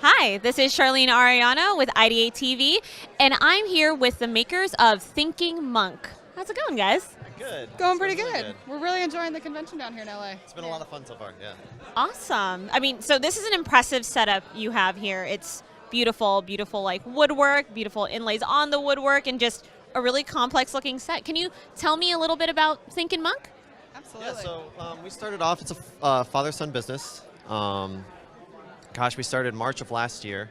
Hi, this is Charlyn Arellano with IdeateTV, and I'm here with the makers of Thinking Monk. How's it going, guys? Good. Going pretty good. We're really enjoying the convention down here in LA. It's been a lot of fun so far, yeah. Awesome. I mean, so this is an impressive setup you have here. It's beautiful, beautiful like woodwork, beautiful inlays on the woodwork, and just a really complex looking set. Can you tell me a little bit about Thinking Monk? Absolutely. Yeah, so we started off, it's a father-son business. We started March of last year.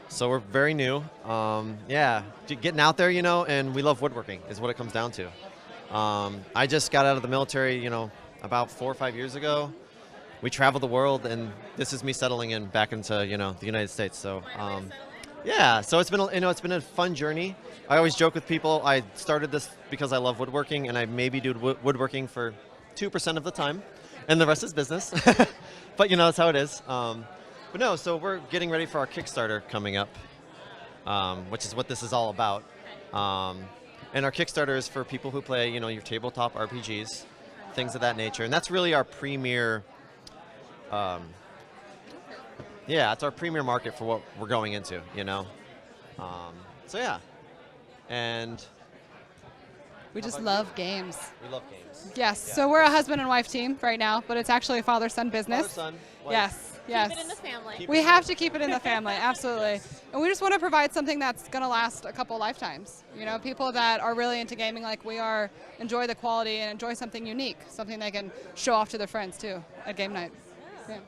So we're very new. Getting out there, and we love woodworking is what it comes down to. I just got out of the military, about 4 or 5 years ago. We traveled the world, and this is me settling in back into, the United States. So, so it's been, it's been a fun journey. I always joke with people, I started this because I love woodworking, and I maybe do woodworking for 2% of the time, and the rest is business. But, that's how it is. So we're getting ready for our Kickstarter coming up, which is what this is all about. And our Kickstarter is for people who play, your tabletop RPGs, things of that nature. And that's really our premier, it's our premier market for what we're going into, And we just love games. we love games. Yes. Yeah. So we're a husband and wife team right now, but it's actually a father-son business. Father-son, wife. Yes. Yes. Keep it in the family. We have to keep it in the family, absolutely. And we just want to provide something that's going to last a couple lifetimes. People that are really into gaming like we are, enjoy the quality and enjoy something unique, something they can show off to their friends too at game night. Yeah.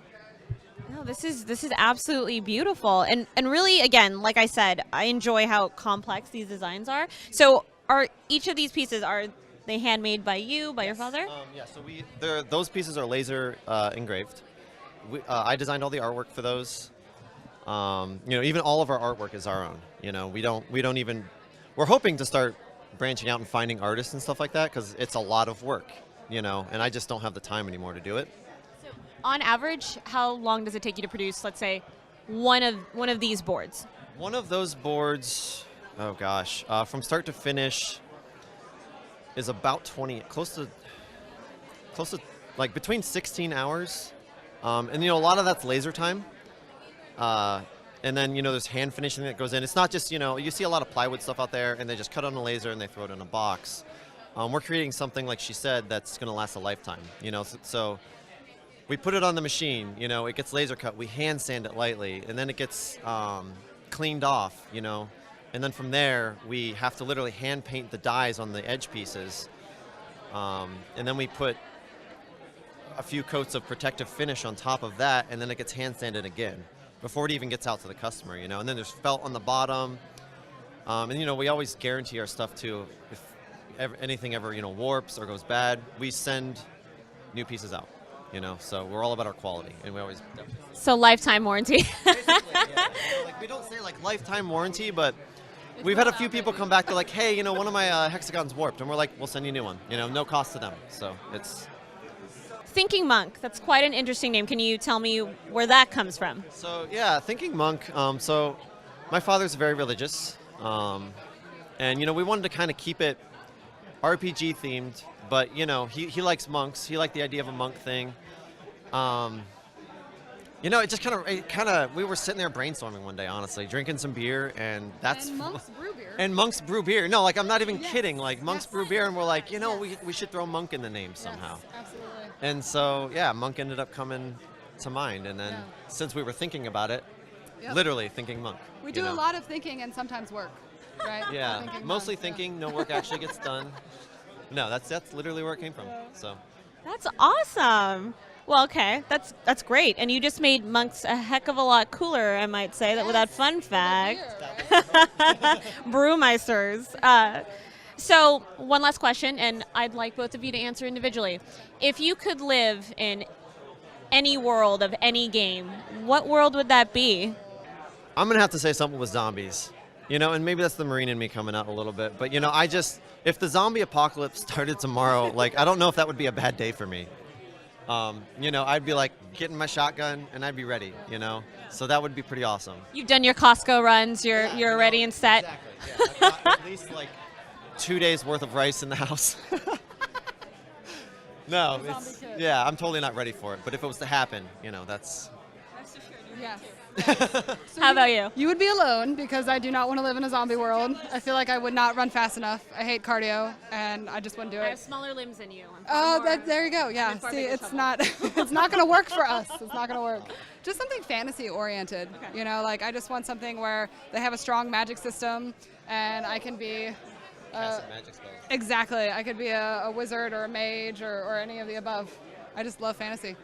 No, this is absolutely beautiful, and really, again, like I said, I enjoy how complex these designs are. So, are each of these pieces, are they handmade by you, by your father? So those pieces are laser engraved. I designed all the artwork for those. Even all of our artwork is our own. We're hoping to start branching out and finding artists and stuff like that because it's a lot of work, and I just don't have the time anymore to do it. So, on average, how long does it take you to produce, let's say, one of these boards? One of those boards, from start to finish is about close to like between 16 hours. And a lot of that's laser time. And then, there's hand finishing that goes in. It's not just, you see a lot of plywood stuff out there and they just cut on a laser and they throw it in a box. We're creating something, like she said, that's going to last a lifetime, So we put it on the machine, it gets laser cut. We hand sand it lightly and then it gets cleaned off, And then from there, we have to literally hand paint the dies on the edge pieces. And then we put a few coats of protective finish on top of that, and then it gets hand sanded again before it even gets out to the customer, And then there's felt on the bottom, and we always guarantee our stuff too. If anything ever warps or goes bad, we send new pieces out. So we're all about our quality, and we always. So lifetime warranty. Basically, yeah. We don't say lifetime warranty, but we've had a few people come back to hey, one of my hexagons warped, and we're like, we'll send you a new one. No cost to them. So it's. Thinking Monk, that's quite an interesting name. Can you tell me where that comes from? So Thinking Monk. So my father's very religious, and we wanted to kind of keep it RPG themed, but he likes monks. He liked the idea of a monk thing. It just kind of we were sitting there brainstorming one day, honestly, drinking some beer, and that's monks brew beer. And monks brew beer. No, I'm not even kidding. Monks brew beer, and we're like, we should throw monk in the name somehow. Yes, absolutely. And so, monk ended up coming to mind. And then since we were thinking about it, literally thinking monk. We do a lot of thinking and sometimes work, right? Yeah, Thinking mostly monk, thinking, no work actually gets done. No, that's literally where it came from. So. That's awesome. Well, okay, that's great. And you just made monks a heck of a lot cooler, I might say, that with that fun fact. Brewmeisters. So one last question, and I'd like both of you to answer individually. If you could live in any world of any game, what world would that be? I'm going to have to say something with zombies. And maybe that's the Marine in me coming out a little bit. But, if the zombie apocalypse started tomorrow, I don't know if that would be a bad day for me. I'd be getting my shotgun and I'd be ready, So that would be pretty awesome. You've done your Costco runs, you're ready and set. Exactly. Yeah, I've got at least 2 days worth of rice in the house. No, I'm totally not ready for it. But if it was to happen, that's. Yes. How about you? You would be alone because I do not want to live in a zombie world. I feel like I would not run fast enough. I hate cardio, and I just wouldn't do I have it. smaller limbs than you. Oh, there you go. Yeah. far See, bigger it's trouble. not it's not going to work for us. It's not going to work. Just something fantasy oriented. Okay. You know, like I just want something where they have a strong magic system, and I can be. Magic spells. Exactly. I could be a wizard or a mage or any of the above. I just love fantasy.